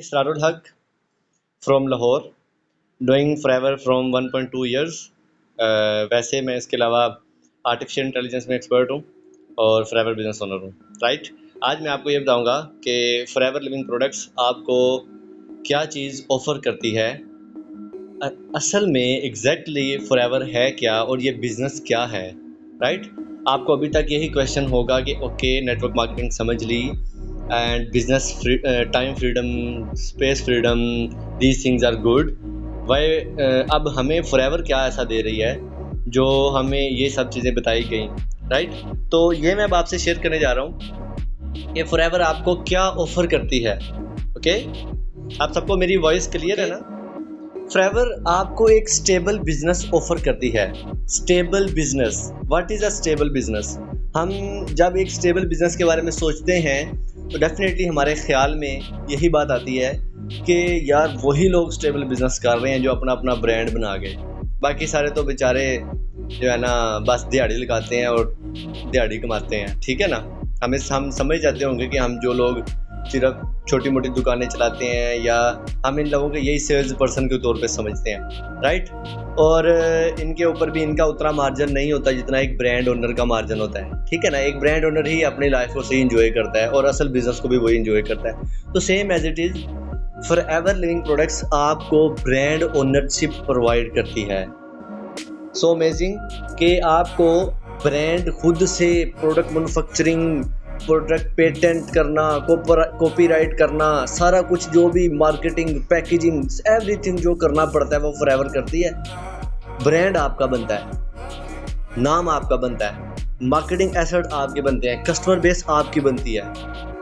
इसरारुल हक from Lahore, doing forever from 1.2 years. वैसे मैं इसके अलावा आर्टिफिशियल इंटेलिजेंस में एक्सपर्ट हूँ और फॉरएवर बिजनेस ओनर हूँ। राइट, आज मैं आपको ये बताऊँगा कि फॉरएवर लिविंग प्रोडक्ट्स आपको क्या चीज़ ऑफ़र करती है, असल में एग्जैक्टली फॉरएवर है क्या और ये बिज़नेस क्या है। राइट, आपको अभी तक यही क्वेश्चन होगा कि ओके नेटवर्क मार्केटिंग समझ ली and business time freedom, space freedom, these things are good. Why अब हमें फॉरएवर क्या ऐसा दे रही है जो हमें ये सब चीज़ें बताई गई। राइट, तो ये मैं अब आपसे शेयर करने जा रहा हूँ कि फॉरएवर आपको क्या ऑफ़र करती है। ओके, आप सबको मेरी वॉइस क्लियर है ना? फॉरएवर आपको एक स्टेबल बिजनेस ऑफर करती है। Stable business, what is a stable business? हम जब एक स्टेबल बिजनेस के बारे में सोचते हैं तो डेफिनेटली हमारे ख्याल में यही बात आती है कि यार वही लोग स्टेबल बिजनेस कर रहे हैं जो अपना अपना ब्रांड बना गए, बाकी सारे तो बेचारे जो है ना बस दिहाड़ी लगाते हैं और दिहाड़ी कमाते हैं। ठीक है ना, हम समझ जाते होंगे कि हम जो लोग सिर्फ छोटी मोटी दुकानें चलाते हैं या हम इन लोगों को यही सेल्स पर्सन के तौर पे समझते हैं। राइट, और इनके ऊपर भी इनका उतना मार्जिन नहीं होता जितना एक ब्रांड ओनर का मार्जिन होता है। ठीक है ना, एक ब्रांड ओनर ही अपनी लाइफ को सही इंजॉय करता है और असल बिजनेस को भी वही इंजॉय करता है। तो same as it is Forever Living Products आपको ब्रांड ओनरशिप प्रोवाइड करती है। सो अमेजिंग कि आपको ब्रांड खुद से प्रोडक्ट मैन्युफैक्चरिंग, प्रोडक्ट पेटेंट करना, कॉपीराइट करना, सारा कुछ जो भी मार्केटिंग, पैकेजिंग, एवरीथिंग जो करना पड़ता है वो फॉरएवर करती है। ब्रांड आपका बनता है, नाम आपका बनता है, मार्केटिंग एसेट आपके बनते हैं, कस्टमर बेस आपकी बनती है।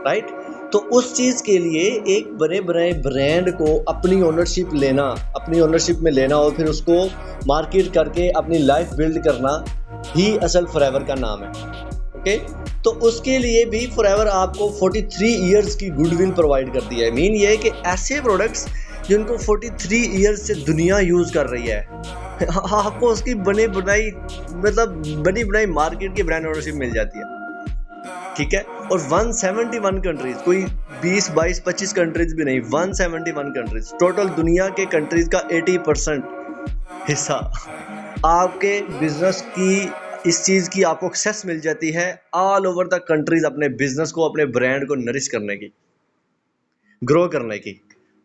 राइट, तो उस चीज़ के लिए एक बड़े बड़े ब्रांड को अपनी ओनरशिप लेना, अपनी ओनरशिप में लेना और फिर उसको मार्केट करके अपनी लाइफ बिल्ड करना ही असल फॉरएवर का नाम है। ओके, तो उसके लिए भी फॉरएवर आपको 43 इयर्स की गुडविल प्रोवाइड करती है। मीन ये है कि ऐसे प्रोडक्ट्स जिनको 43 इयर्स से दुनिया यूज़ कर रही है आपको उसकी बनी बनाई मार्केट की ब्रांड ओनरशिप मिल जाती है। ठीक है, और 171 कंट्रीज, कोई 20, 22, 25 कंट्रीज भी नहीं, 171 कंट्रीज, टोटल दुनिया के कंट्रीज का 80% हिस्सा आपके बिजनेस की, इस चीज़ की आपको एक्सेस मिल जाती है ऑल ओवर द कंट्रीज अपने बिजनेस को, अपने ब्रांड को नरिश करने की, ग्रो करने की।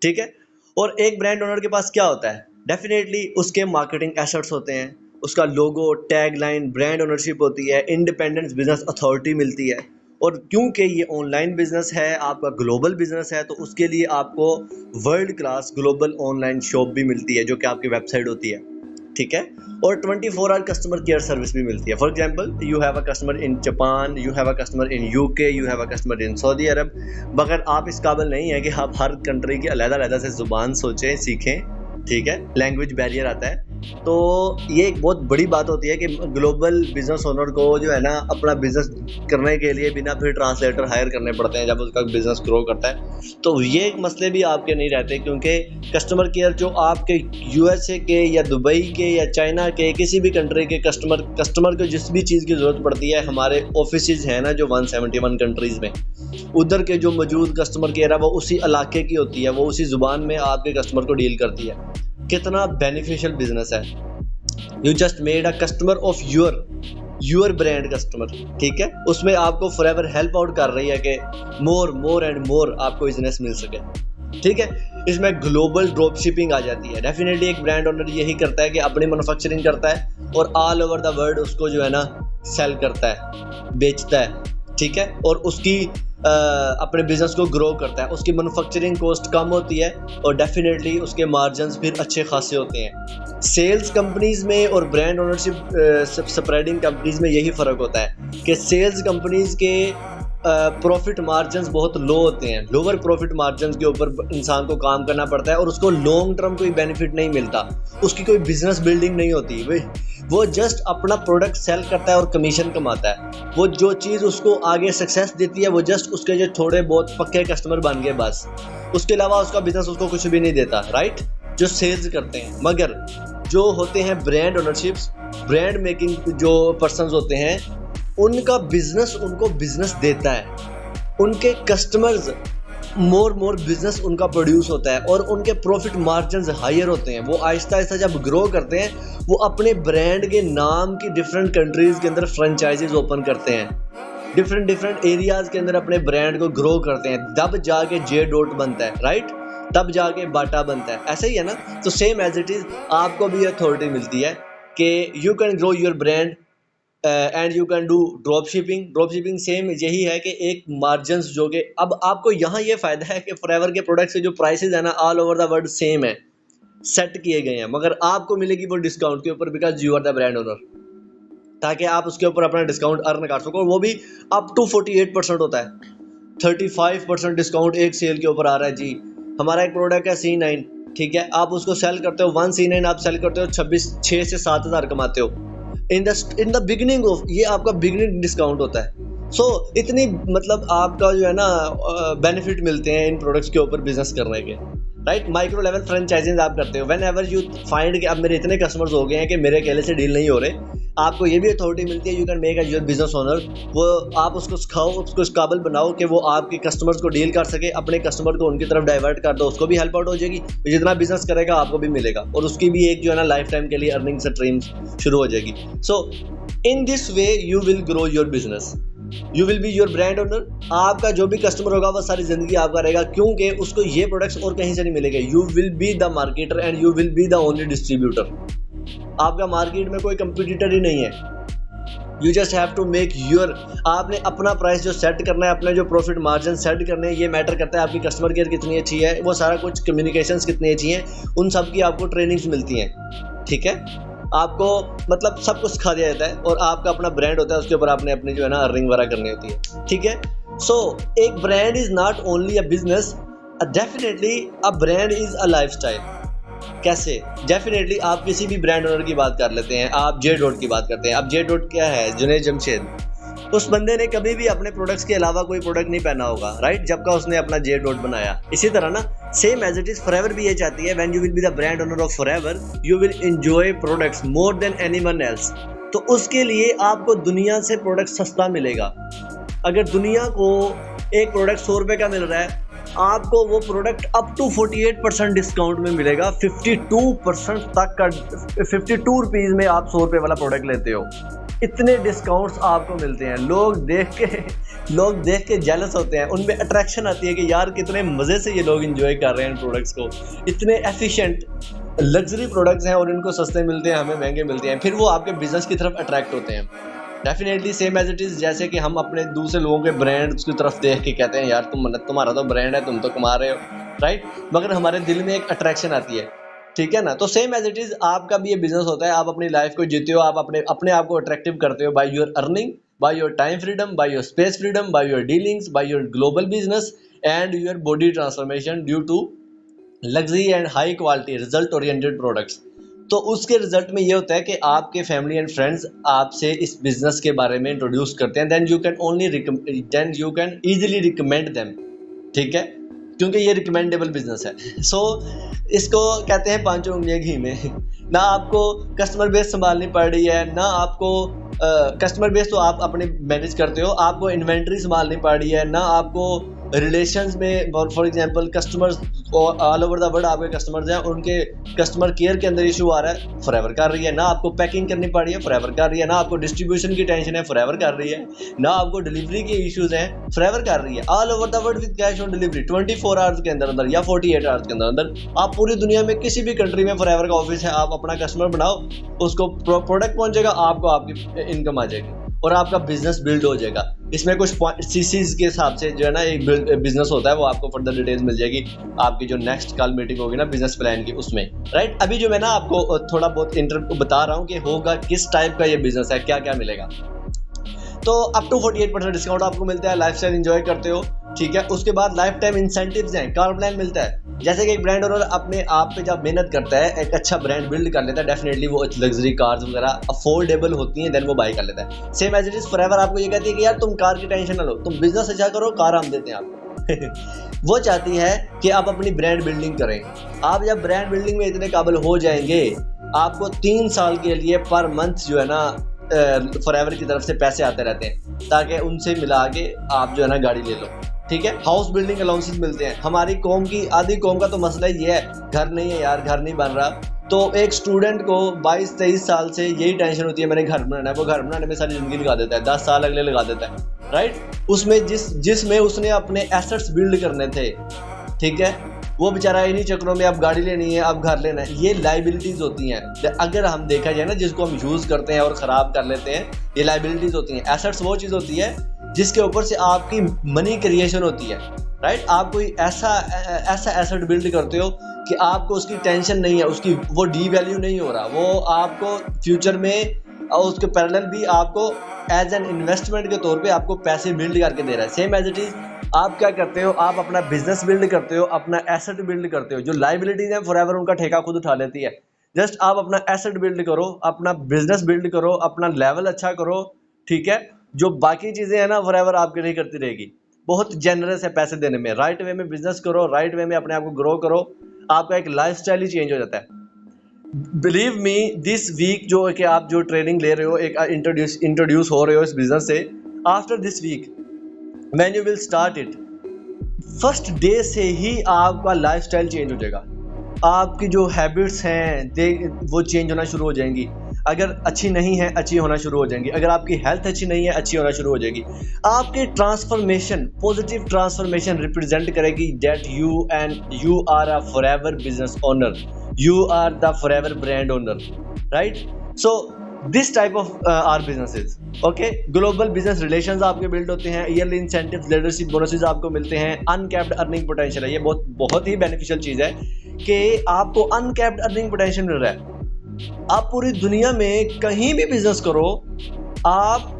ठीक है, और एक ब्रांड ओनर के पास क्या होता है? डेफिनेटली उसके मार्केटिंग एसेट्स होते हैं, उसका लोगो, टैग लाइन, ब्रांड ओनरशिप होती है, इंडिपेंडेंस बिजनेस अथॉरिटी मिलती है। और क्योंकि ये ऑनलाइन बिजनेस है, आपका ग्लोबल बिजनेस है, तो उसके लिए आपको world class global online shop भी मिलती है जो कि आपकी वेबसाइट होती है। ठीक है, और 24 आवर कस्टमर केयर सर्विस भी मिलती है। For example, you have a customer in Japan, you have a customer in UK, you have a customer in Saudi Arabia. मगर आप इस काबिल नहीं है कि आप हर कंट्री की अलग-अलग से ज़ुबान सोचें, सीखें। ठीक है, लैंग्वेज बैरियर आता है। तो ये एक बहुत बड़ी बात होती है कि ग्लोबल बिजनेस ओनर को जो है ना अपना बिजनेस करने के लिए बिना फिर ट्रांसलेटर हायर करने पड़ते हैं जब उसका बिजनेस ग्रो करता है। तो ये मसले भी आपके नहीं रहते, क्योंकि कस्टमर केयर जो आपके यूएसए के या दुबई के या चाइना के किसी भी कंट्री के कस्टमर को जिस भी चीज़ की ज़रूरत पड़ती है, हमारे ऑफिसेज हैं ना जो 171 कंट्रीज़ में, उधर के जो मौजूद कस्टमर केयर है वो उसी इलाके की होती है, वो उसी ज़ुबान में आपके कस्टमर को डील करती है। कितना बेनिफिशियल बिजनेस है। You just made a customer of your brand customer. ठीक है, उसमें आपको फॉरएवर हेल्प आउट कर रही है कि मोर एंड मोर आपको बिजनेस मिल सके। ठीक है, इसमें ग्लोबल ड्रॉप शिपिंग आ जाती है। डेफिनेटली एक ब्रांड ओनर यही करता है कि अपनी मैन्युफैक्चरिंग करता है और ऑल ओवर द वर्ल्ड उसको जो है ना सेल करता है, बेचता है। ठीक है, और उसकी अपने बिजनेस को ग्रो करता है, उसकी मैन्युफैक्चरिंग कॉस्ट कम होती है और डेफिनेटली उसके मार्जिन्स फिर अच्छे खासे होते हैं। सेल्स कंपनीज़ में और ब्रांड ओनरशिप स्प्रेडिंग कंपनीज़ में यही फ़र्क होता है कि सेल्स कंपनीज़ के प्रॉफिट मार्जिन्स बहुत लो होते हैं, लोअर प्रॉफिट मार्जिन्स के ऊपर इंसान को काम करना पड़ता है और उसको लॉन्ग टर्म कोई बेनिफिट नहीं मिलता, उसकी कोई बिजनेस बिल्डिंग नहीं होती। वो जस्ट अपना प्रोडक्ट सेल करता है और कमीशन कमाता है। वो जो चीज़ उसको आगे सक्सेस देती है वो जस्ट उसके जो थोड़े बहुत पक्के कस्टमर बन गए बस, उसके अलावा उसका बिजनेस उसको कुछ भी नहीं देता। राइट, जो सेल्स करते हैं। मगर जो होते हैं ब्रांड ओनरशिप्स, ब्रांड मेकिंग जो पर्सन्स होते हैं, उनका बिजनेस उनको बिजनेस देता है। उनके कस्टमर्स मोर बिजनेस उनका प्रोड्यूस होता है और उनके प्रॉफिट मार्जिन हायर होते हैं। वो आहिस्ता आहिस्ता जब ग्रो करते हैं वो अपने ब्रांड के नाम की डिफरेंट कंट्रीज़ के अंदर फ्रेंचाइजीज ओपन करते हैं, डिफरेंट एरियाज़ के अंदर अपने ब्रांड को ग्रो करते हैं, तब जाके जे डॉट बनता है, राइट, तब जाके बाटा बनता है। ऐसा ही है ना। तो सेम एज इट इज़ आपको भी अथॉरिटी मिलती है कि you can grow your brand and you can do drop shipping same यही है कि एक मार्जिन्स जो कि अब आपको यहाँ ये फ़ायदा है कि फॉरएवर के प्रोडक्ट्स के जो प्राइसेस है ना all over the world same है, सेट किए गए हैं, मगर आपको मिलेगी वो डिस्काउंट के ऊपर because you are the brand owner, ताकि आप उसके ऊपर अपना डिस्काउंट अर्न कर सको। वो भी अप टू 48% होता है, 35% डिस्काउंट एक सेल के ऊपर आ रहा है जी। हमारा एक प्रोडक्ट है C9, ठीक है, आप उसको सेल करते हो 1 C9 आप सेल करते हो 6 से 7 हज़ार कमाते हो इन द बिगिनिंग ऑफ, ये आपका बिगिनिंग डिस्काउंट होता है। सो इतनी मतलब आपका जो है ना बेनिफिट मिलते हैं इन प्रोडक्ट्स के ऊपर बिजनेस करने के, राइट। माइक्रो लेवल फ्रेंचाइजिंग आप करते हो व्हेन एवर यू फाइंड कि अब मेरे इतने कस्टमर्स हो गए हैं कि मेरे अकेले से डील नहीं हो रहे, आपको ये भी अथॉरिटी मिलती है, you can make as your business owner. वो आप उसको सिखाओ, उसको इस काबिल बनाओ कि वो आपके कस्टमर्स को डील कर सके, अपने कस्टमर को उनकी तरफ डाइवर्ट कर दो, उसको भी हेल्प आउट हो जाएगी, जितना बिजनेस करेगा आपको भी मिलेगा और उसकी भी एक जो है ना लाइफ टाइम के लिए अर्निंग स्ट्रीम्स शुरू हो जाएगी। So in this way you will grow your business, you will be your brand owner. आपका जो भी कस्टमर होगा वो सारी जिंदगी आपका रहेगा, क्योंकि उसको ये प्रोडक्ट्स और कहीं से नहीं मिलेंगे। You will be the marketer and you will be the only distributor. आपका मार्केट में कोई कंपटीटर ही नहीं है, you just have to make your, आपने अपना प्राइस जो सेट करना है, अपने जो प्रॉफिट मार्जिन सेट करने हैं, ये मैटर करता है आपकी कस्टमर केयर कितनी अच्छी है, वो सारा कुछ कम्युनिकेशंस कितनी अच्छी हैं, उन सब की आपको ट्रेनिंग्स मिलती हैं, ठीक है। आपको मतलब सब कुछ सिखा दिया जाता है और आपका अपना ब्रांड होता है, उसके ऊपर आपने अपनी जो है ना अर्निंग वगैरह करनी होती है, ठीक है। सो एक brand is not only a business, definitely a brand is a lifestyle. कैसे? डेफिनेटली आप किसी भी ब्रांड ओनर की बात कर लेते हैं, आप जे डॉट की बात करते हैं। अब जे डॉट क्या है? जुनैद जमशेद, उस बंदे ने कभी भी अपने प्रोडक्ट्स के अलावा कोई प्रोडक्ट नहीं पहना होगा, राइट, जब का उसने अपना जे डॉट बनाया। इसी तरह ना same as it is Forever भी ये चाहती है, when you will be the brand owner of Forever you will enjoy products more than anyone else. तो उसके लिए आपको दुनिया से प्रोडक्ट सस्ता मिलेगा। अगर दुनिया को एक प्रोडक्ट 100 रुपये का मिल रहा है, आपको वो प्रोडक्ट अप टू 48% डिस्काउंट में मिलेगा। 52% तक का 52 रुपीज़ में आप 100 रुपये वाला प्रोडक्ट लेते हो। इतने डिस्काउंट्स आपको मिलते हैं। लोग देख के जेलस होते हैं, उनमें अट्रैक्शन आती है कि यार कितने मज़े से ये लोग इंजॉय कर रहे हैं इन प्रोडक्ट्स को, इतने एफिशिएंट लग्जरी प्रोडक्ट्स हैं और इनको सस्ते मिलते हैं, हमें महंगे मिलते हैं। फिर वो आपके बिजनेस की तरफ अट्रैक्ट होते हैं। Definitely same as it is, जैसे कि हम अपने दूसरे लोगों के ब्रांड्स की तरफ देख के कहते हैं यार तुम्हारा तो ब्रांड है, तुम तो कमा रहे हो, राइट, मगर हमारे दिल में एक अट्रैक्शन आती है, ठीक है ना। तो सेम एज इट इज़ आपका भी ये बिजनेस होता है। आप अपनी लाइफ को जीते हो, आप अपने आप को अट्रैक्टिव करते हो by your earning, by your time freedom, by your space freedom, by your dealings, by your global business and your body transformation due to luxury and high quality result oriented products. तो उसके result में ये होता है कि आपके family and friends आपसे इस बिजनेस के बारे में इंट्रोड्यूस करते हैं, then you can easily recommend them, ठीक है, क्योंकि ये रिकमेंडेबल बिजनेस है। सो इसको कहते हैं पांचों उंगलियां घी में। ना आपको कस्टमर बेस संभालनी पड़ रही है, ना आपको कस्टमर बेस तो आप अपने मैनेज करते हो, आपको इन्वेंट्री संभालनी पड़ रही है, ना आपको रिलेशंस में for example customers all over the world आपके कस्टमर्स हैं, उनके कस्टमर केयर के अंदर इशू आ रहा है, फॉरएवर कर रही है। ना आपको पैकिंग करनी पड़ रही है, फॉरएवर कर रही है। ना आपको डिस्ट्रीब्यूशन की टेंशन है, फॉरएवर कर रही है। ना आपको डिलीवरी के इश्यूज हैं, फॉरएवर कर रही है। All over the world with cash on delivery 24 hours के अंदर या 48 आवर्स के अंदर आप पूरी दुनिया में किसी भी कंट्री में फॉरएवर का ऑफिस है, आप अपना कस्टमर बनाओ, उसको प्रोडक्ट पहुंचेगा, आपको आपकी इनकम आ जाएगी और आपका बिजनेस बिल्ड हो जाएगा। इसमें कुछ सीसीज के हिसाब से जो है ना एक बिजनेस होता है, वो आपको फर्दर डिटेल्स मिल जाएगी आपकी जो नेक्स्ट कॉल मीटिंग होगी ना बिजनेस प्लान की, उसमें, राइट। अभी जो मैं ना आपको थोड़ा बहुत इंटरव्यू बता रहा हूँ कि होगा किस टाइप का ये बिजनेस है, क्या क्या मिलेगा। तो अप टू 48% डिस्काउंट आपको मिलता है, लाइफस्टाइल एंजॉय करते हो, ठीक है। उसके बाद लाइफ टाइम इंसेंटिव्स हैं, कार प्लान मिलता है। जैसे कि एक ब्रांड ओनर अपने आप पे जब मेहनत करता है, एक अच्छा ब्रांड बिल्ड कर लेता है, डेफिनेटली वो लग्जरी कार्स वगैरह अफोर्डेबल होती हैं, देन वो बाय कर लेता है। Same as it is Forever आपको ये कहती है कि यार तुम कार की टेंशन ना लो, तुम बिजनेस अच्छा करो, कार हम देते हैं आपको। वो चाहती है कि आप अपनी ब्रांड बिल्डिंग करें। आप जब ब्रांड बिल्डिंग में इतने काबिल हो जाएंगे, आपको 3 साल के लिए पर मंथ जो है ना फॉरएवर की तरफ से पैसे आते रहते हैं, ताकि उनसे मिला के आप जो है ना गाड़ी ले लो, ठीक है, हाउस बिल्डिंग अलाउंसेस मिलते हैं। हमारी कौम की आधी कौम का तो मसला ये है, घर नहीं है यार, घर नहीं बन रहा। तो एक स्टूडेंट को 22-23 साल से यही टेंशन होती है, मैंने घर बनाना है। वो घर बनाने में सारी ज़िंदगी लगा देता है, 10 साल अगले लगा देता है, राइट। उसमें जिसमें उसने अपने एसेट्स बिल्ड करने थे, ठीक है, वो बेचारा इन्हीं चक्रों में अब गाड़ी लेनी है, अब घर लेना है। ये लाइबिलिटीज़ होती हैं। अगर हम देखा जाए ना, जिसको हम यूज़ करते हैं और ख़राब कर लेते हैं, ये लाइबिलिटीज़ होती हैं। एसेट्स वो चीज़ होती है जिसके ऊपर से आपकी मनी क्रिएशन होती है, राइट। आप कोई ऐसा एसेट बिल्ड करते हो कि आपको उसकी टेंशन नहीं है, उसकी वो डी वैल्यू नहीं हो रहा, वो आपको फ्यूचर में और उसके पैरेलल भी आपको एज एन इन्वेस्टमेंट के तौर पे आपको पैसे बिल्ड करके दे रहा है। सेम एज इट इज़ आप क्या करते हो, आप अपना बिजनेस बिल्ड करते हो, अपना एसेट बिल्ड करते हो। जो लाइबिलिटीज हैं फॉरएवर उनका ठेका खुद उठा लेती है। जस्ट आप अपना एसेट बिल्ड करो, अपना बिजनेस बिल्ड करो, अपना लेवल अच्छा करो, ठीक है। जो बाकी चीज़ें हैं ना फॉरएवर आपके लिए करती रहेगी। बहुत जेनरस है पैसे देने में। राइट वे में बिजनेस करो, राइट वे में अपने आप को ग्रो करो, आपका एक लाइफ स्टाइल ही चेंज हो जाता है। बिलीव मी, दिस वीक जो है कि आप जो ट्रेनिंग ले रहे हो, एक इंट्रोड्यूस हो रहे हो इस बिजनेस से, after this week when you will start it, first day से ही आपका लाइफस्टाइल चेंज हो जाएगा। आपकी जो हैबिट्स हैं वो चेंज होना शुरू हो जाएंगी। अगर अच्छी नहीं है, अच्छी होना शुरू हो जाएंगी। अगर आपकी हेल्थ अच्छी नहीं है, अच्छी होना शुरू हो जाएगी। आपकी ट्रांसफॉर्मेशन, पॉजिटिव ट्रांसफॉर्मेशन रिप्रेजेंट करेगी that you are a Forever business owner, you are the forever brand owner, right? So this type of our businesses, okay? global business relations आपके बिल्ड होते हैं, yearly incentives, leadership bonuses आपको मिलते हैं, uncapped earning potential है। ये बहुत ही beneficial चीज़ है कि आपको uncapped earning potential मिल रहा है। आप पूरी दुनिया में कहीं भी बिजनेस करो, आप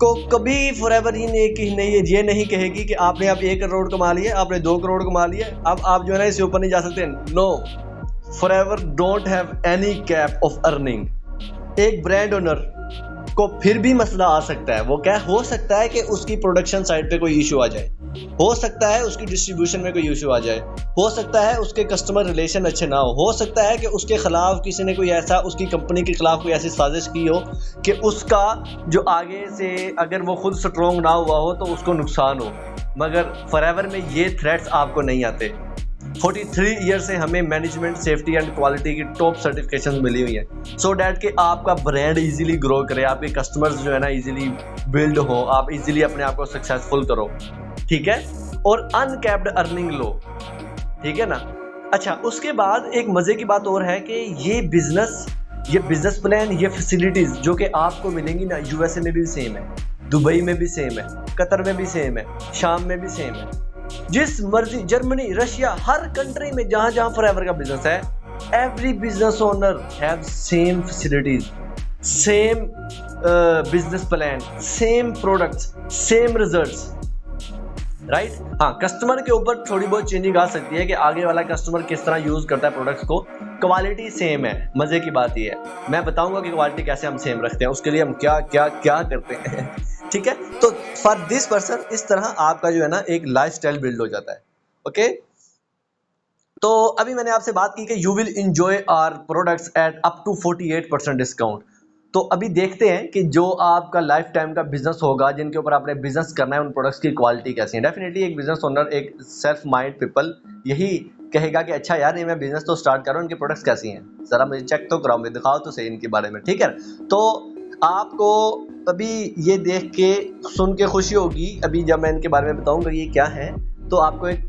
को कभी फॉरएवर ये नहीं कहेगी कि आपने अब 1 करोड़ कमा लिया, आपने 2 करोड़ कमा लिया, अब आप जो है ना इससे ऊपर नहीं जा सकते। No, Forever don't have any cap of earning. एक ब्रांड ओनर को फिर भी मसला आ सकता है। वो क्या हो सकता है कि उसकी प्रोडक्शन साइड पे कोई इशू आ जाए, हो सकता है उसकी डिस्ट्रीब्यूशन में कोई इशू आ जाए, हो सकता है उसके कस्टमर रिलेशन अच्छे ना हो सकता है कि उसके खिलाफ किसी ने कोई ऐसा, उसकी कंपनी के खिलाफ कोई ऐसी साजिश की हो कि उसका जो आगे से अगर वो खुद स्ट्रॉन्ग ना हुआ हो तो उसको नुकसान हो। मगर फॉरएवर में ये थ्रेट्स आपको नहीं आते। 43 ईयर से हमें मैनेजमेंट, सेफ्टी एंड क्वालिटी की टॉप सर्टिफिकेशन मिली हुई है, सो डैट कि आपका ब्रांड इजीली ग्रो करे, आपके कस्टमर्स जो है ना इजीली बिल्ड हो, आप इजीली अपने आप को सक्सेसफुल करो, ठीक है। और अनकैप्ड अर्निंग लो, ठीक है ना। अच्छा, उसके बाद एक मज़े की बात और है कि ये बिजनेस प्लान, ये फैसिलिटीज़ जो कि आपको मिलेंगी ना, यूएसए में भी सेम है, दुबई में भी सेम है, कतर में भी सेम है, शाम में भी सेम है, जिस मर्जी, जर्मनी, रशिया, हर कंट्री में जहां फॉरएवर का बिजनेस है, every business owner have same facilities, same business plan, same products, same results, right. हाँ, कस्टमर के ऊपर थोड़ी बहुत चेंजिंग आ सकती है कि आगे वाला कस्टमर किस तरह यूज करता है प्रोडक्ट्स को। क्वालिटी सेम है। मजे की बात ये है, मैं बताऊंगा कि क्वालिटी कैसे हम सेम रखते हैं, उसके लिए हम क्या क्या क्या करते हैं ठीक है। तो फॉर दिस पर्सन इस तरह आपका जो है ना एक लाइफस्टाइल बिल्ड हो जाता है। ओके, तो अभी मैंने आपसे बात की कि you will enjoy our products at up to 48% discount. तो अभी देखते हैं कि जो आपका लाइफ टाइम का बिजनेस होगा, जिनके ऊपर आपने बिजनेस करना है, उन प्रोडक्ट्स की क्वालिटी कैसी है। डेफिनेटली एक बिजनेस ओनर, एक सेल्फ माइंड पीपल यही कहेगा कि अच्छा यार, ये मैं बिजनेस तो स्टार्ट कर रहा हूँ, इनके प्रोडक्ट्स कैसी हैं, जरा मुझे चेक तो कराओ, मुझे दिखाओ तो सही इनके बारे में, ठीक है। तो आपको अभी ये देख के सुन के खुशी होगी, अभी जब मैं इनके बारे में बताऊंगा ये क्या है, तो आपको एक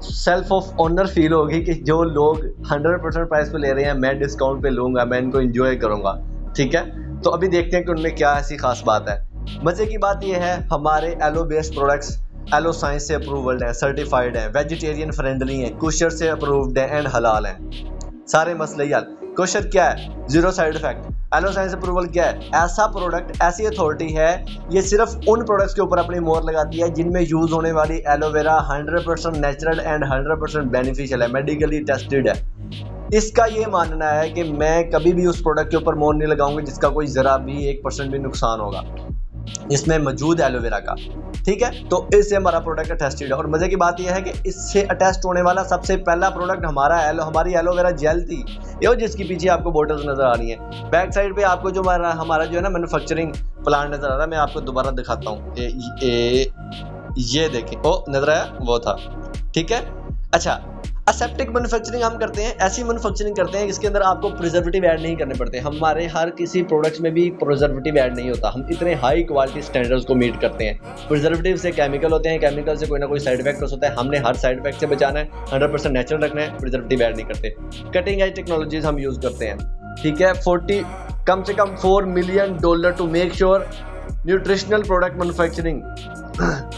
सेल्फ ऑफ ऑनर फील होगी कि जो लोग 100% प्राइस पे ले रहे हैं, मैं डिस्काउंट पे लूँगा, मैं इनको एंजॉय करूँगा, ठीक है। तो अभी देखते हैं कि उनमें क्या ऐसी खास बात है। मज़े की बात यह है, हमारे aloe based products aloe science से अप्रूवल्ड हैं, सर्टिफाइड हैं, वेजिटेरियन फ्रेंडली हैं, कोशर से अप्रूव्ड हैं एंड हलाल हैं। सारे मसले ही हल। कोशर क्या है? Zero side effect. Aloe science approval क्या है? ऐसा प्रोडक्ट, ऐसी अथॉरिटी है, ये सिर्फ उन प्रोडक्ट्स के ऊपर अपनी मोहर लगाती है जिनमें यूज़ होने वाली एलोवेरा 100% नेचुरल एंड 100% बेनिफिशियल है, मेडिकली टेस्टेड है। इसका ये मानना है कि मैं कभी भी उस प्रोडक्ट के ऊपर मोहर नहीं लगाऊंगी जिसका कोई ज़रा भी 1% भी नुकसान होगा इसमें मौजूद एलोवेरा का, ठीक है। तो इससे हमारा प्रोडक्ट टेस्टेड है। और मज़े की बात यह है कि इससे अटैच होने वाला सबसे पहला प्रोडक्ट हमारी एलोवेरा जेल थी, ये जिसकी पीछे आपको बोटल्स नज़र आ रही हैं। बैक साइड पे आपको जो हमारा जो है ना मैन्युफैक्चरिंग प्लांट नज़र आ रहा है, मैं आपको दोबारा दिखाता हूँ। ये देखें, ओ नजर आया, वो था। ठीक है, अच्छा असेप्टिक मैन्युफैक्चरिंग हम करते हैं, ऐसी मैन्युफैक्चरिंग करते हैं जिसके अंदर आपको प्रिजर्वेटिव ऐड नहीं करने पड़ते। हमारे हर किसी प्रोडक्ट्स में भी प्रिजर्वेटिव ऐड नहीं होता। हम इतने हाई क्वालिटी स्टैंडर्ड्स को मीट करते हैं। प्रिजर्वेटिव से केमिकल होते हैं, केमिकल से कोई ना कोई साइड इफेक्ट होता है, हमने हर साइड इफेक्ट से बचाना है, 100% नेचुरल रखना है, प्रिजर्वेटिव ऐड नहीं करते। कटिंग एज टेक्नोलॉजीज हम यूज करते हैं। ठीक है, कम से कम $4 million to make sure nutritional product manufacturing.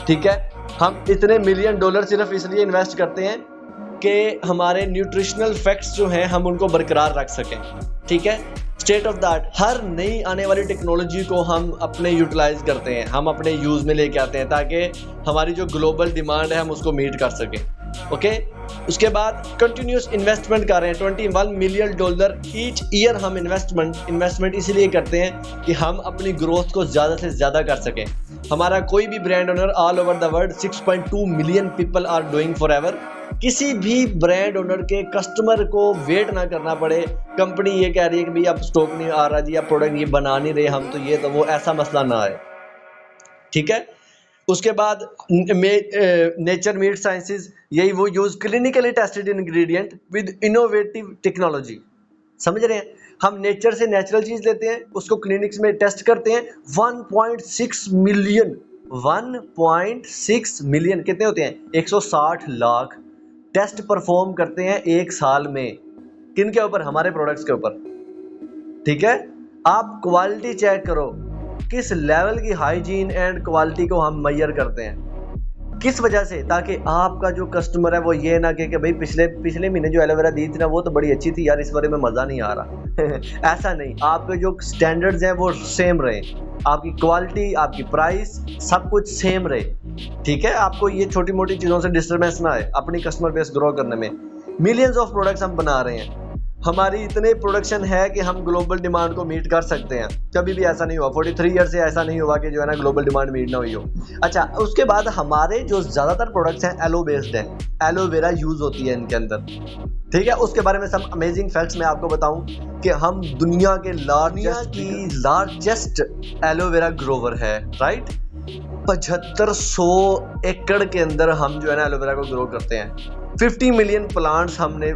ठीक है, हम इतने $1 मिलियन सिर्फ इसलिए इन्वेस्ट करते हैं कि हमारे न्यूट्रिशनल फैक्ट्स जो हैं हम उनको बरकरार रख सकें। ठीक है, स्टेट ऑफ द आर्ट हर नई आने वाली टेक्नोलॉजी को हम अपने यूटिलाइज करते हैं, हम अपने यूज़ में लेके आते हैं ताकि हमारी जो ग्लोबल डिमांड है हम उसको मीट कर सकें। ओके, उसके बाद कंटिन्यूस इन्वेस्टमेंट कर रहे हैं, $21 मिलियन ईच ईयर हम इन्वेस्टमेंट इसलिए करते हैं कि हम अपनी ग्रोथ को ज़्यादा से ज़्यादा कर सकें। हमारा कोई भी brand owner all over the world 6.2 million people are doing Forever. किसी भी ब्रांड ओनर के कस्टमर को वेट ना करना पड़े, कंपनी ये कह रही है कि भाई अब स्टॉक नहीं आ रहा जी, अब प्रोडक्ट ये बना नहीं रहे हम, तो ये तो वो ऐसा मसला ना आए। ठीक है, उसके बाद नेचर मीट साइंसेज, यही वो use clinically tested ingredient with innovative technology. समझ रहे हैं, हम नेचर से नेचुरल चीज लेते हैं, उसको क्लिनिक्स में टेस्ट करते हैं। 1.6 मिलियन कितने होते हैं, 160 लाख टेस्ट परफॉर्म करते हैं एक साल में। किन के ऊपर, हमारे प्रोडक्ट्स के ऊपर। ठीक है, आप क्वालिटी चेक करो, किस लेवल की हाइजीन एंड क्वालिटी को हम मेजर करते हैं, किस वजह से, ताकि आपका जो कस्टमर है वो ये ना कहे कि भाई पिछले महीने जो एलोवेरा दी थी ना वो तो बड़ी अच्छी थी यार, इस बारे में मज़ा नहीं आ रहा। ऐसा नहीं, आपके जो स्टैंडर्ड्स हैं वो सेम रहे, आपकी क्वालिटी, आपकी प्राइस, सब कुछ सेम रहे। ठीक है, आपको ये छोटी मोटी चीज़ों से डिस्टर्बेंस ना आए अपनी कस्टमर बेस ग्रो करने में। मिलियंस ऑफ प्रोडक्ट्स हम बना रहे हैं, हमारी इतने प्रोडक्शन है कि हम ग्लोबल डिमांड को मीट कर सकते हैं। कभी भी ऐसा नहीं हुआ, 43 ईयर से ऐसा नहीं हुआ कि जो है ना ग्लोबल डिमांड मीट ना हुई हो। अच्छा, उसके बाद हमारे जो ज़्यादातर प्रोडक्ट्स हैं एलो बेस्ड हैं, एलोवेरा यूज़ होती है इनके अंदर। ठीक है, उसके बारे में सब अमेजिंग फैक्ट्स मैं आपको बताऊं कि हम दुनिया के लार्जेस्ट एलोवेरा ग्रोवर है, राइट। 7500 एकड़ के अंदर हम जो है ना एलोवेरा को ग्रो करते हैं। 50 मिलियन प्लांट्स हमने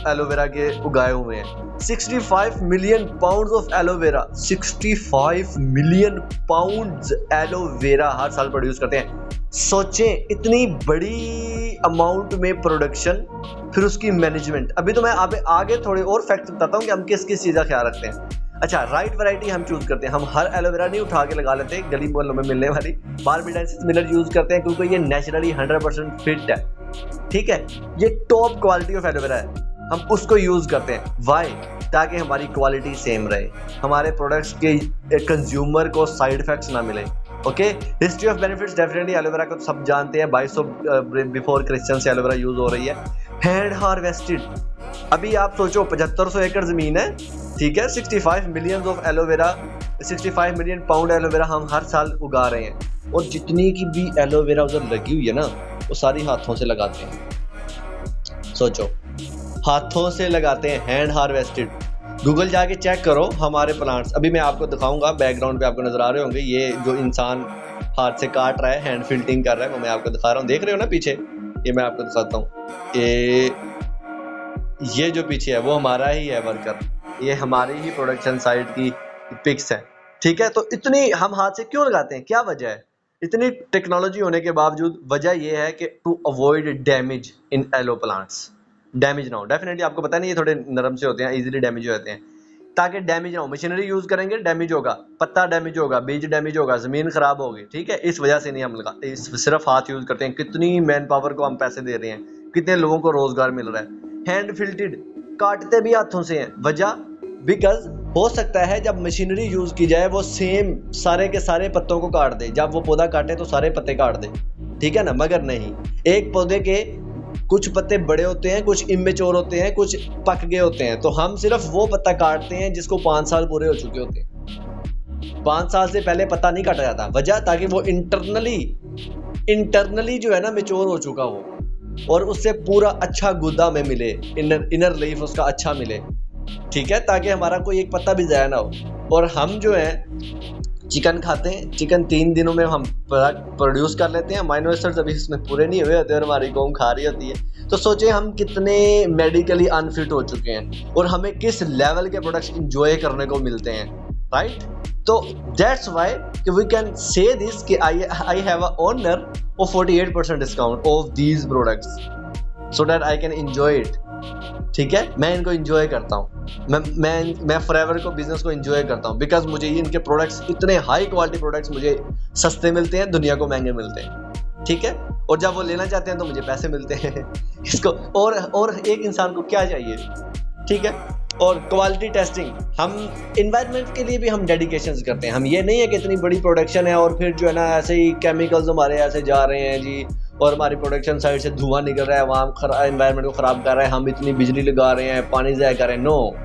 एलोवेरा के उगाए हुए हैं। 65 million pounds of aloe vera, 65 million pounds aloe vera हर साल प्रोड्यूस करते हैं। सोचें, इतनी बड़ी अमाउंट में प्रोडक्शन, फिर उसकी मैनेजमेंट। अभी तो मैं आगे थोड़े और फैक्ट बताता हूँ कि हम किस चीज़ का ख्याल रखते हैं। अच्छा, राइट वैरायटी हम चूज करते हैं, हम हर एलोवेरा नहीं उठा के लगा लेते गली मोहल्लों में मिलने वाली। बारबीडेंसिस मिलर यूज करते हैं क्योंकि ये नेचुरली 100% फिट है। ठीक है, ये टॉप क्वालिटी ऑफ एलोवेरा है, हम उसको यूज करते हैं। वाई? ताकि हमारी क्वालिटी सेम रहे, हमारे प्रोडक्ट्स के कंज्यूमर को साइड इफेक्ट्स ना मिले। Okay, history of benefits, definitely aloe vera को सब जानते हैं, 2200 बिफोर क्रिश्चियन से एलोवेरा यूज हो रही है। हैंड हार्वेस्टेड, अभी आप सोचो 7500 एकड़ जमीन है, ठीक है, 65 million of aloe vera, 65 million pound aloe vera हम हर साल उगा रहे हैं। और जितनी की भी एलोवेरा उधर लगी हुई है ना, वो सारी हाथों से लगाते हैं। सोचो, हाथों से लगाते हैं, हैंड हार्वेस्टेड। गूगल जाके चेक करो हमारे प्लांट्स, अभी मैं आपको दिखाऊंगा, बैकग्राउंड पे आपको नजर आ रहे होंगे, ये जो इंसान हाथ से काट रहा है, हैंड फिल्टिंग कर रहा है, वो मैं आपको दिखा रहा हूँ। देख रहे हो ना पीछे, ये मैं आपको दिखाता हूँ। ये जो पीछे है वो हमारा ही है वर्कर, ये हमारी ही प्रोडक्शन साइट की पिक्स है। ठीक है, तो इतनी हम हाथ से क्यों लगाते हैं, क्या वजह है? इतनी टेक्नोलॉजी होने के बावजूद वजह यह है कि to avoid damage in aloe plants. Damage ना हो, डेफिनेटली आपको पता नहीं, ये थोड़े नरम से होते हैं, इजीली डैमेज हो जाते हैं। ताकि डैमेज ना हो, मशीनरी यूज करेंगे, डैमेज होगा, पत्ता डैमेज होगा, बीज डैमेज होगा, जमीन खराब होगी। ठीक है, इस वजह से नहीं हम लगाते, सिर्फ हाथ यूज करते हैं। कितनी मैन पावर को हम पैसे दे रहे हैं, कितने लोगों को रोजगार मिल रहा है। हैंड फिल्टेड, काटते भी हाथों से हैं, वजह बिकॉज हो सकता है जब मशीनरी यूज की जाए वो सेम सारे के सारे पत्तों को काट दे, जब वो पौधा काटे तो सारे पत्ते काट दे, ठीक है ना। मगर नहीं, एक पौधे के कुछ पत्ते बड़े होते हैं, कुछ इमेच्योर होते हैं, कुछ पक गए होते हैं, तो हम सिर्फ वो पत्ता काटते हैं जिसको 5 साल पूरे हो चुके होते हैं। 5 साल से पहले पत्ता नहीं काटा जाता, वजह ताकि वो इंटरनली जो है ना मैच्योर हो चुका हो और उससे पूरा अच्छा गुदा में मिले, इनर लीफ उसका अच्छा मिले। ठीक है, ताकि हमारा कोई एक पत्ता भी ज़ाया ना हो। और हम जो है चिकन खाते हैं, चिकन 3 दिनों में हम प्रोड्यूस कर लेते हैं, अमाइनो एसिड्स अभी इसमें पूरे नहीं हुए होते और हमारी कौम खा रही होती है। तो सोचिए हम कितने मेडिकली अनफिट हो चुके हैं और हमें किस लेवल के प्रोडक्ट्स इंजॉय करने को मिलते हैं, राइट। तो दैट्स वाई कि वी कैन से दिस कि I have a honour of 48% discount of these products so that I can enjoy it. ठीक है, मैं इनको एंजॉय करता हूँ, मैं फॉरएवर को बिजनेस को एंजॉय करता हूँ बिकॉज मुझे ये इनके प्रोडक्ट्स इतने हाई क्वालिटी प्रोडक्ट्स मुझे सस्ते मिलते हैं, दुनिया को महंगे मिलते हैं। ठीक है, और जब वो लेना चाहते हैं तो मुझे पैसे मिलते हैं इसको और एक इंसान को क्या चाहिए। ठीक है, और क्वालिटी टेस्टिंग हम इन्वायरमेंट के लिए भी हम डेडिकेशंस करते हैं। हम ये नहीं है कि इतनी बड़ी प्रोडक्शन है और फिर जो है ना ऐसे ही केमिकल्स हमारे ऐसे जा रहे हैं जी और हमारी प्रोडक्शन साइड से धुआं निकल रहा है, वहाँ एनवायरनमेंट को ख़राब कर रहे हैं, हम इतनी बिजली लगा रहे हैं, पानी ज़ाया कर रहे हैं। नो,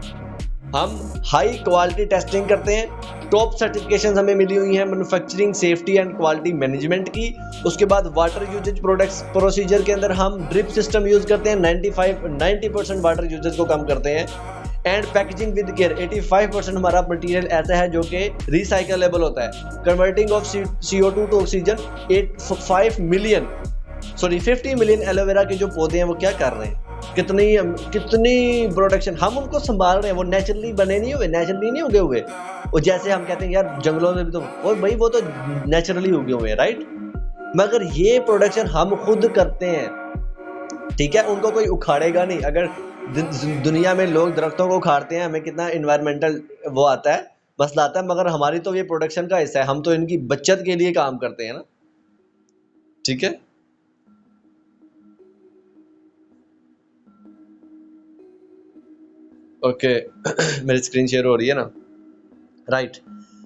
हम हाई क्वालिटी टेस्टिंग करते हैं। टॉप सर्टिफिकेशन हमें मिली हुई हैं manufacturing safety and quality management की। उसके बाद वाटर यूजेज प्रोडक्ट्स प्रोसीजर के अंदर हम ड्रिप सिस्टम यूज़ करते हैं, 90% वाटर यूजेज को कम करते हैं। एंड पैकेजिंग विद केयर, 85% हमारा मटेरियल ऐसा है जो कि रिसाइकलेबल होता है। Converting of CO2 to oxygen, 50 million aloe vera के जो पौधे हैं वो क्या कर रहे हैं, कितनी प्रोडक्शन हम उनको संभाल रहे हैं। वो नेचुरली बने नहीं हुए, नेचुरली नहीं उगे हुए। और जैसे हम कहते हैं यार जंगलों में भी तो वो तो नेचुरली उगे हुए हैं, राइट। मगर ये प्रोडक्शन हम खुद करते हैं, ठीक है, उनको कोई उखाड़ेगा नहीं। अगर दुनिया में लोग दरख्तों को उखाड़ते हैं, हमें कितना इन्वायरमेंटल वो आता है, मसला आता है, मगर हमारी तो ये प्रोडक्शन का हिस्सा है, हम तो इनकी बचत के लिए काम करते हैं ना। ठीक है, ओके मेरी स्क्रीन शेयर हो रही है ना, राइट।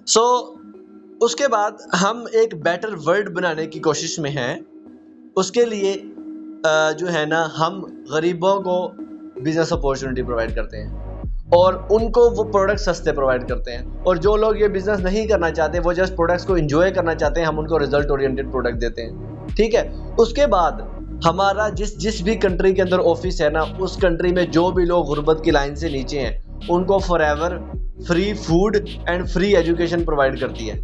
सो उसके बाद हम एक बेटर वर्ल्ड बनाने की कोशिश में हैं। उसके लिए जो है ना हम गरीबों को बिजनेस अपॉर्चुनिटी प्रोवाइड करते हैं और उनको वो प्रोडक्ट सस्ते प्रोवाइड करते हैं। और जो लोग ये बिजनेस नहीं करना चाहते, वो जस्ट प्रोडक्ट्स को एंजॉय करना चाहते हैं, हम उनको रिजल्ट ओरिएंटेड प्रोडक्ट देते हैं। ठीक है, उसके बाद हमारा जिस भी कंट्री के अंदर ऑफिस है ना, उस कंट्री में जो भी लोग गुर्बत की लाइन से नीचे हैं, उनको forever free food and free education provide करती है।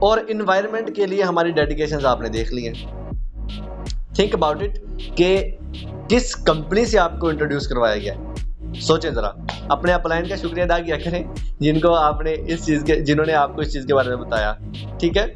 और इन्वायरमेंट के लिए हमारी डेडिकेशंस आपने देख ली हैं। थिंक अबाउट इट कि किस कंपनी से आपको इंट्रोड्यूस करवाया गया है। सोचें ज़रा, अपने अपलाइन का शुक्रिया अदा किया करें जिनको आपने जिन्होंने आपको इस चीज़ के बारे में बताया। ठीक है,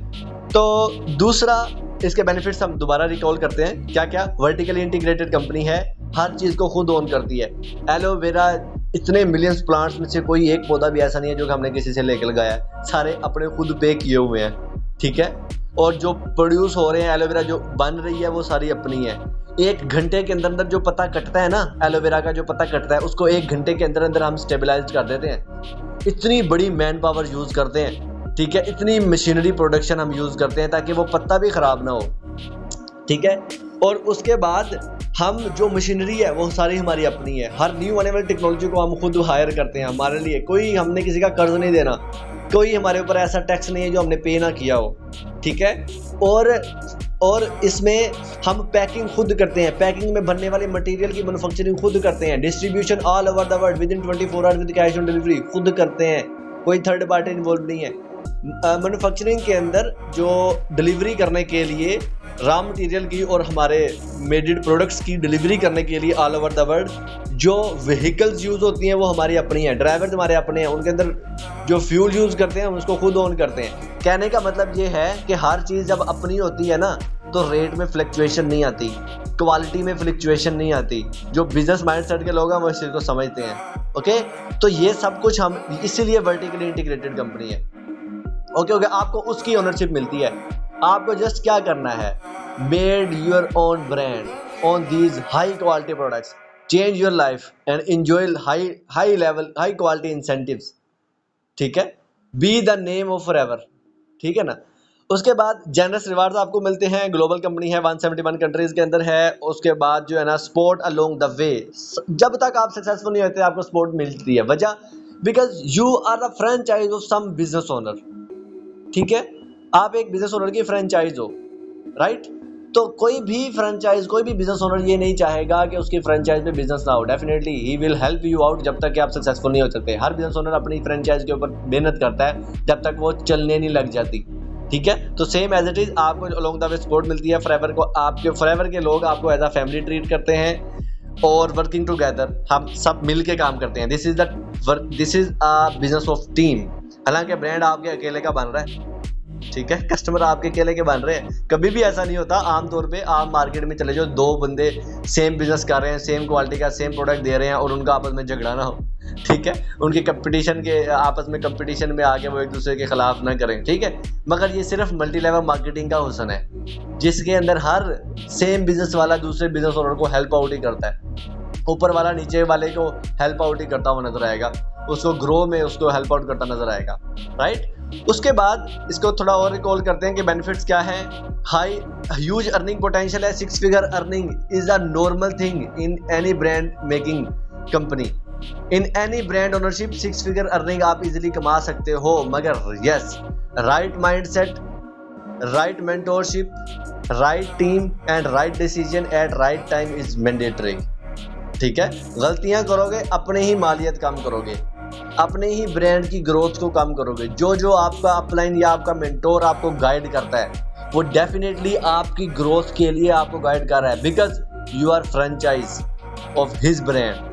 तो दूसरा इसके बेनिफिट्स हम दोबारा रिकॉल करते हैं। क्या क्या? वर्टिकली इंटीग्रेटेड कंपनी है, हर चीज़ को खुद ओन करती है। एलोवेरा इतने मिलियंस प्लांट्स में से कोई एक पौधा भी ऐसा नहीं है जो हमने किसी से लेकर लगाया है, सारे अपने खुद पे किए हुए हैं। ठीक है, और जो प्रोड्यूस हो रहे हैं एलोवेरा जो बन रही है वो सारी अपनी है। 1 घंटे के अंदर अंदर जो पत्ता कटता है ना, एलोवेरा का जो पत्ता कटता है, उसको 1 घंटे के अंदर अंदर हम स्टेबलाइज कर देते हैं। इतनी बड़ी मैन पावर यूज़ करते हैं। ठीक है, इतनी मशीनरी प्रोडक्शन हम यूज़ करते हैं ताकि वो पत्ता भी ख़राब ना हो। ठीक है, और उसके बाद हम जो मशीनरी है वो सारी हमारी अपनी है। हर न्यू आने वाली टेक्नोलॉजी को हम खुद हायर करते हैं हमारे लिए। कोई हमने किसी का कर्ज नहीं देना, कोई हमारे ऊपर ऐसा टैक्स नहीं है जो हमने पे ना किया हो। ठीक है, और इसमें हम पैकिंग खुद करते हैं, पैकिंग में बनने वाले मटेरियल की मैन्युफैक्चरिंग खुद करते हैं, distribution all over the world with in 24 hours with cash on delivery खुद करते हैं, कोई थर्ड पार्टी इन्वॉल्व नहीं है। मैन्युफैक्चरिंग के अंदर जो डिलीवरी करने के लिए रॉ मटेरियल की और हमारे मेडेड प्रोडक्ट्स की डिलीवरी करने के लिए ऑल ओवर द वर्ल्ड जो व्हीकल्स यूज़ होती हैं वो हमारी अपनी हैं, ड्राइवर्स हमारे अपने हैं, उनके अंदर जो फ्यूल यूज़ करते हैं हम उसको खुद ऑन करते हैं। कहने का मतलब ये है कि हर चीज़ जब अपनी होती है ना तो रेट में फ्लक्चुएशन नहीं आती, क्वालिटी में फ्लक्चुएशन नहीं आती। जो बिजनेस माइंडसेट के लोग हैं वो इस चीज़ को समझते हैं। ओके, तो ये सब कुछ हम इसीलिए वर्टिकली इंटीग्रेटेड कंपनी है। ओके, आपको उसकी ओनरशिप मिलती है। आपको जस्ट क्या करना है, made your own brand on these high quality products, change your life and enjoy high level high quality incentives. ठीक है, be the name of forever. ठीक है ना। उसके बाद जनरस रिवार्ड्स आपको मिलते हैं। ग्लोबल कंपनी है, 171 कंट्रीज के अंदर है। उसके बाद जो है ना सपोर्ट अलोंग द वे, जब तक आप सक्सेसफुल नहीं होते आपको सपोर्ट मिलती है। वजह because you are the franchise of some business owner. ठीक है, आप एक बिजनेस ओनर की फ्रेंचाइज हो, राइट। तो कोई भी फ्रेंचाइज, कोई भी बिजनेस ओनर ये नहीं चाहेगा कि उसकी फ्रेंचाइज पे बिजनेस ना हो। Definitely he will help you out जब तक कि आप सक्सेसफुल नहीं हो सकते। हर बिजनेस ओनर अपनी फ्रेंचाइज के ऊपर मेहनत करता है जब तक वो चलने नहीं लग जाती, ठीक है। तो सेम एज इट इज आपको अलोंग द वे सपोर्ट मिलती है। फॉरएवर को आपके फॉरएवर के लोग आपको एज अ फैमिली ट्रीट करते हैं और वर्किंग टुगेदर हम सब मिल के काम करते हैं। This is a business of team. हालांकि ब्रांड आपके अकेले का बन रहा है, ठीक है, कस्टमर आपके अकेले के बन रहे हैं। कभी भी ऐसा नहीं होता। आमतौर पे आप मार्केट में चले जाओ, दो बंदे सेम बिजनेस कर रहे हैं, सेम क्वालिटी का सेम प्रोडक्ट दे रहे हैं और उनका आपस में झगड़ा ना हो, ठीक है, उनके कंपटीशन के आपस में कंपटीशन में आके वो एक दूसरे के खिलाफ ना करें, ठीक है। मगर ये सिर्फ मल्टी लेवल मार्केटिंग का हुस्न है जिसके अंदर हर सेम बिजनेस वाला दूसरे बिजनेस ओनर को हेल्प आउट ही करता है। ऊपर वाला नीचे वाले को हेल्प आउट ही करता हुआ नजर आएगा, उसको ग्रो में उसको हेल्प आउट करता नजर आएगा, राइट। उसके बाद इसको थोड़ा और रिकॉल करते हैं कि बेनिफिट्स क्या है। हाई ह्यूज अर्निंग पोटेंशियल है। 6 figure earning is a normal thing in any brand making company. In any brand ownership 6 figure earning आप इजीली कमा सकते हो, मगर yes, right mindset, right mentorship, right team and right decision at right time is mandatory, ठीक है। गलतियां करोगे, अपने ही मालियत कम करोगे, अपने ही ब्रांड की ग्रोथ को कम करोगे। जो आपका अपलाइन या आपका मेंटोर आपको गाइड करता है वो डेफिनेटली आपकी ग्रोथ के लिए आपको गाइड कर रहा है, because you are franchise of his brand.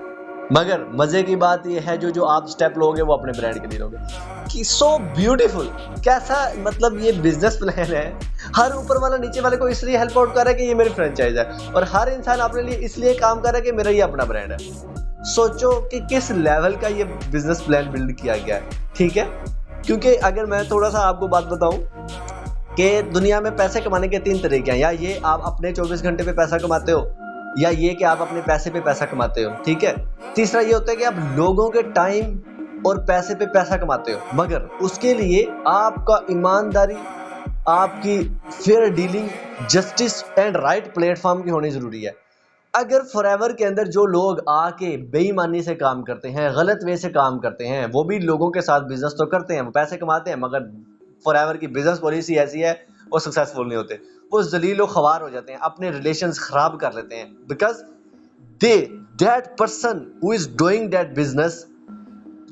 मगर मजे की बात यह है जो आप स्टेप लोगे वो अपने ब्रांड के लिए लोगे। कि सो ब्यूटीफुल, कैसा मतलब ये बिजनेस प्लान है। हर ऊपर वाला नीचे वाले को इसलिए हेल्प आउट कर रहा है कि ये मेरी फ्रेंचाइज है, और हर इंसान अपने लिए इसलिए काम कर रहा है कि मेरा ये अपना ब्रांड है। सोचो कि किस लेवल का ये बिजनेस प्लान बिल्ड किया गया है, ठीक है। क्योंकि अगर मैं थोड़ा सा आपको बात बताऊं कि दुनिया में पैसे कमाने के 3 तरीके हैं। या ये आप अपने 24 घंटे पे पैसा कमाते हो, या ये कि आप अपने पैसे पे पैसा कमाते हो, ठीक है। तीसरा ये होता है कि आप लोगों के टाइम और पैसे पे पैसा कमाते हो, मगर उसके लिए आपका ईमानदारी, आपकी fair dealing, justice and right platform की होनी जरूरी है। अगर फॉरएवर के अंदर जो लोग आके बेईमानी से काम करते हैं, गलत वे से काम करते हैं, वो भी लोगों के साथ बिजनेस तो करते हैं, वो पैसे कमाते हैं, मगर फॉरएवर की बिजनेस पॉलिसी ऐसी है वो सक्सेसफुल नहीं होते। वो जलीलो ख्वार हो जाते हैं, अपने रिलेशंस खराब कर लेते हैं, because that person who is doing that business,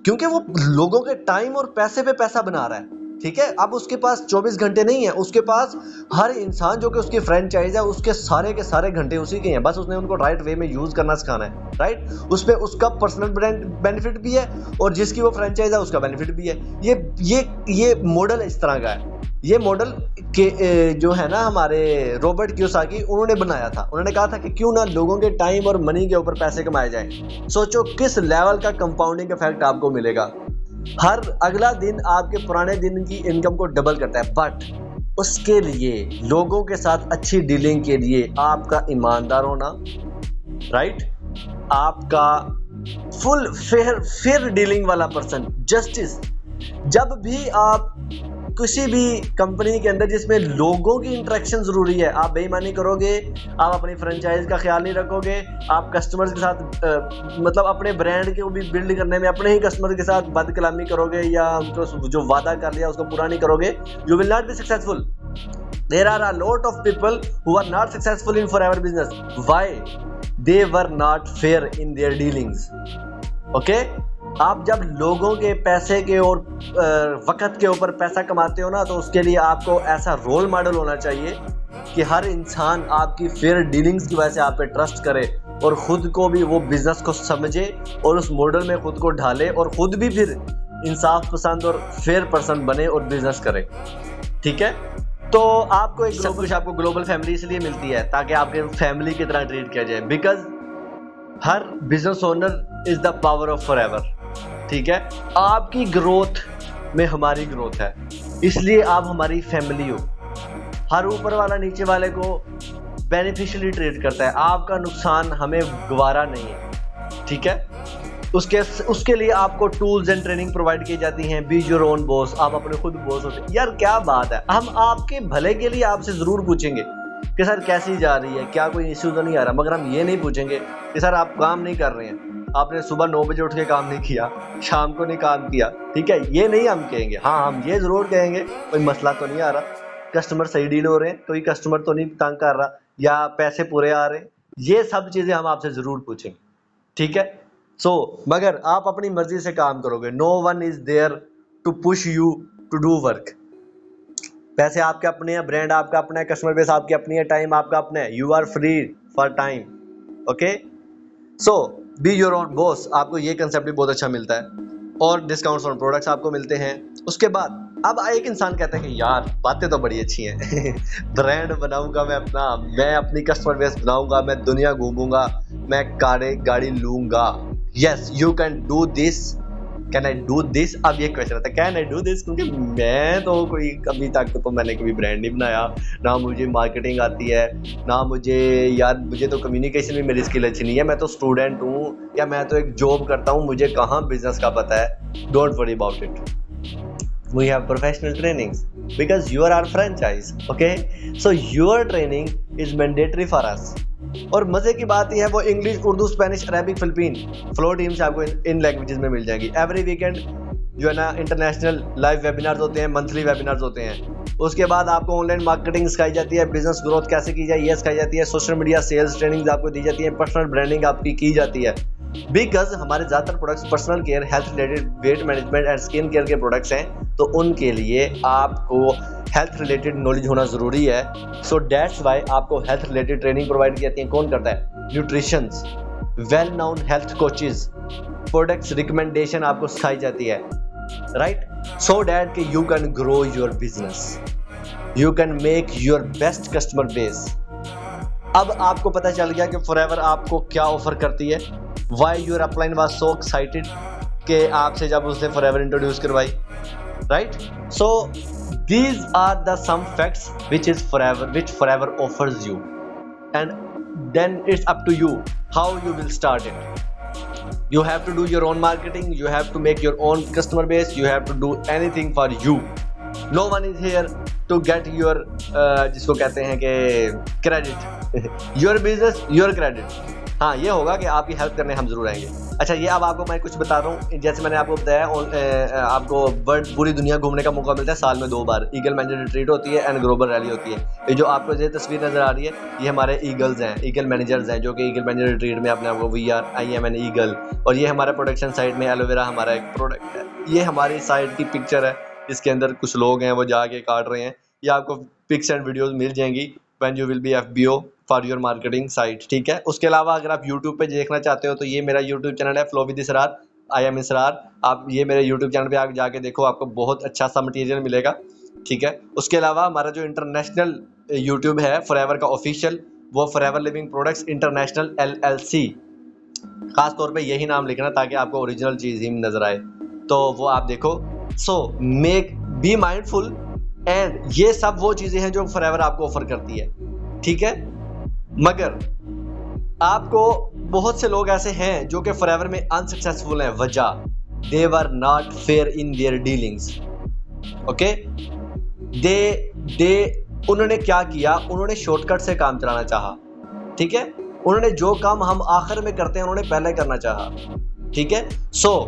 क्योंकि वो लोगों के टाइम और पैसे पे पैसा बना रहा है, ठीक है। अब उसके पास 24 घंटे नहीं है, उसके पास हर इंसान जो कि उसकी फ्रेंचाइज है उसके सारे घंटे उसी के हैं। बस उसने उनको राइट वे में यूज करना सिखाना है, राइट। उसमें उसका पर्सनल ब्रांड बेनिफिट भी है और जिसकी वो फ्रेंचाइज है उसका बेनिफिट भी है। ये मॉडल इस तरह का है। ये मॉडल के जो है ना हमारे रॉबर्ट कियोसाकी उन्होंने बनाया था। उन्होंने कहा था कि क्यों ना लोगों के टाइम और मनी के ऊपर पैसे कमाए जाए। सोचो किस लेवल का कंपाउंडिंग इफेक्ट आपको मिलेगा। हर अगला दिन आपके पुराने दिन की इनकम को डबल करता है, बट उसके लिए लोगों के साथ अच्छी डीलिंग के लिए आपका ईमानदार होना, राइट, आपका फुल फेयर डीलिंग वाला पर्सन, जस्टिस। जब भी आप किसी भी कंपनी के अंदर जिसमें लोगों की इंटरेक्शन जरूरी है, आप बेईमानी करोगे, आप अपनी फ्रेंचाइज का ख्याल नहीं रखोगे, आप कस्टमर्स के साथ मतलब अपने ब्रांड को भी बिल्ड करने में अपने ही कस्टमर के साथ बदकलामी करोगे या उनको जो वादा कर लिया उसको पूरा नहीं करोगे, you will not be successful. There are a lot of people who are not successful in Forever business, why? They were not fair in their dealings, okay. आप जब लोगों के पैसे के और वक्त के ऊपर पैसा कमाते हो ना, तो उसके लिए आपको ऐसा रोल मॉडल होना चाहिए कि हर इंसान आपकी फेयर डीलिंग्स की वजह से आप पे ट्रस्ट करे और खुद को भी वो बिजनेस को समझे और उस मॉडल में खुद को ढाले और खुद भी फिर इंसाफ पसंद और फेयर पर्सन बने और बिजनेस करे, ठीक है। तो आपको एक सब कुछ आपको ग्लोबल फैमिली इसलिए मिलती है ताकि आपके फैमिली की तरह ट्रीट किया जाए, because her business owner is the power of forever, ठीक है। आपकी ग्रोथ में हमारी ग्रोथ है, इसलिए आप हमारी फैमिली हो। हर ऊपर वाला नीचे वाले को बेनिफिशियली ट्रीट करता है, आपका नुकसान हमें गवारा नहीं है, ठीक है। उसके लिए आपको टूल्स एंड ट्रेनिंग प्रोवाइड की जाती हैं। बी योर ओन बॉस, आप अपने खुद बॉस होते हैं। यार क्या बात है, हम आपके भले के लिए आपसे ज़रूर पूछेंगे कि सर कैसी जा रही है, क्या कोई इश्यू तो नहीं आ रहा, मगर हम ये नहीं पूछेंगे कि सर आप काम नहीं कर रहे हैं, आपने सुबह 9 बजे उठ के काम नहीं किया, शाम को नहीं काम किया, ठीक है। ये नहीं हम कहेंगे। हाँ, हम ये ज़रूर कहेंगे कोई मसला तो नहीं आ रहा, कस्टमर सही डील हो रहे हैं, कोई कस्टमर तो नहीं तंग कर रहा, या पैसे पूरे आ रहे हैं, ये सब चीज़ें हम आपसे ज़रूर पूछेंगे, ठीक है। मगर आप अपनी मर्जी से काम करोगे, no one is there to push you to do work. पैसे आपके अपने हैं, ब्रांड आपका अपना है, कस्टमर बेस आपकी अपनी है, टाइम आपका अपना है, you are free for time, okay. Be your own boss, आपको ये कंसेप्ट भी बहुत अच्छा मिलता है, और डिस्काउंट्स ऑन प्रोडक्ट्स आपको मिलते हैं। उसके बाद अब एक इंसान कहता है कि यार बातें तो बड़ी अच्छी हैं ब्रांड बनाऊंगा मैं अपना, मैं अपनी कस्टमर बेस बनाऊंगा, मैं दुनिया घूमूंगा, मैं गाड़ी लूंगा। Yes, you can do this. Can I do this? अब ये क्वेश्चन आता है, कैन आई डू दिस, क्योंकि मैं तो कोई अभी तक तो मैंने कभी ब्रांड नहीं बनाया, ना मुझे मार्केटिंग आती है, ना मुझे तो कम्युनिकेशन भी मेरी स्किल अच्छी नहीं है, मैं तो स्टूडेंट हूँ, या मैं तो एक जॉब करता हूँ, मुझे कहाँ बिजनेस का पता है। Don't worry about it, we have professional trainings because you are our franchise, okay, so your training is mandatory for us। और मजे की बात यह है, वो English, Urdu, Spanish, Arabic, Philippine flow team से आपको इन लैंग्वेजेस में मिल जाएगी। एवरी वीकेंड जो है ना इंटरनेशनल लाइव वेबिनार्स होते हैं, मंथली वेबिनार्स होते हैं। उसके बाद आपको ऑनलाइन मार्केटिंग सिखाई जाती है, बिजनेस ग्रोथ कैसे की जाए ये सिखाई जाती है, सोशल मीडिया सेल्स ट्रेनिंग आपको दी जाती है, पर्सनल ब्रांडिंग आपकी की जाती है। बिकॉज हमारे ज़्यादातर products personal care, health related, weight management and skin care के प्रोडक्ट्स हैं, तो उनके लिए आपको हेल्थ रिलेटेड नॉलेज होना ज़रूरी है। सो दैट्स वाई आपको हेल्थ रिलेटेड ट्रेनिंग प्रोवाइड की जाती है। कौन करता है? Nutritions, well known health coaches, products recommendation आपको सिखाई जाती है, राइट, सो दैट कि you can grow your business, you can make your best customer base. अब आपको पता चल गया कि फॉरएवर आपको क्या ऑफर करती है, why your upline was so excited कि आपसे जब उसने फॉरएवर इंट्रोड्यूस करवाई, right. So these are the some facts which Forever offers you, and then it's up to you how you will start it. You have to do your own marketing, you have to make your own customer base, you have to do anything for you. No one is here to get your जिसको कहते हैं कि credit, your business your credit। हाँ, ये होगा कि आपकी help करने हम जरूर आएंगे। अच्छा, ये अब आपको मैं कुछ बता रहा हूँ, जैसे मैंने आपको बताया, आपको पूरी दुनिया घूमने का मौका मिलता है साल में 2 बार। ईगल मैनेजर रिट्रीट होती है एंड ग्लोबल रैली होती है। ये जो आपको ये तस्वीर नज़र आ रही है, ये हमारे ईगल्स हैं, ईगल मैनेजर्स हैं, जो कि ईगल मैनेजर रिट्रीट में अपने आपको VRIMN ईगल, और ये हमारा प्रोडक्शन साइट में एलोवेरा हमारा एक प्रोडक्ट है। ये हमारी साइट की पिक्चर है, इसके अंदर कुछ लोग हैं वो जाके काट रहे हैं। ये आपको पिक्स एंड वीडियोज़ मिल जाएंगी when you will be FBO for your marketing site, ठीक है। उसके अलावा अगर आप YouTube पे देखना चाहते हो तो ये मेरा YouTube चैनल है, flow with Israr, I am Israr. आप ये मेरे YouTube चैनल पे आप जाके देखो, आपको बहुत अच्छा सा मटेरियल मिलेगा, ठीक है। उसके अलावा हमारा जो इंटरनेशनल YouTube है फॉरएवर का ऑफिशियल, वो forever Living products international LLC, खास तौर पे यही नाम लिखना ताकि आपको ओरिजिनल चीज़ ही नज़र आए, तो वो आप देखो। सो बी माइंडफुल, एंड ये सब वो चीज़ें हैं जो फॉरएवर आपको ऑफर करती है, ठीक है। मगर आपको बहुत से लोग ऐसे हैं जो कि फॉरएवर में अनसक्सेसफुल हैं, वजह they were not fair in their dealings, okay. उन्होंने क्या किया, उन्होंने शॉर्टकट से काम चलाना चाहा, ठीक है। उन्होंने जो काम हम आखिर में करते हैं उन्होंने पहले करना चाहा, ठीक है। So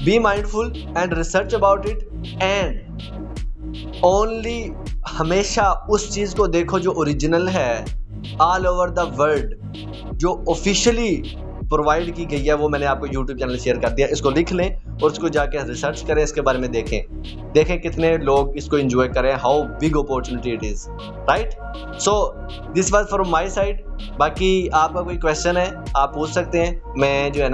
be mindful and research about it, and only हमेशा उस चीज़ को देखो जो ओरिजिनल है, ऑल ओवर द वर्ल्ड, जो ऑफिशियली प्रोवाइड की गई है, वो मैंने आपको YouTube चैनल शेयर कर दिया। इसको लिख लें और इसको जाके रिसर्च करें, इसके बारे में देखें कितने लोग इसको एंजॉय करें, how big opportunity it is, right. So this was from my side. बाकी आपका कोई क्वेश्चन है आप पूछ सकते हैं, मैं जो है ना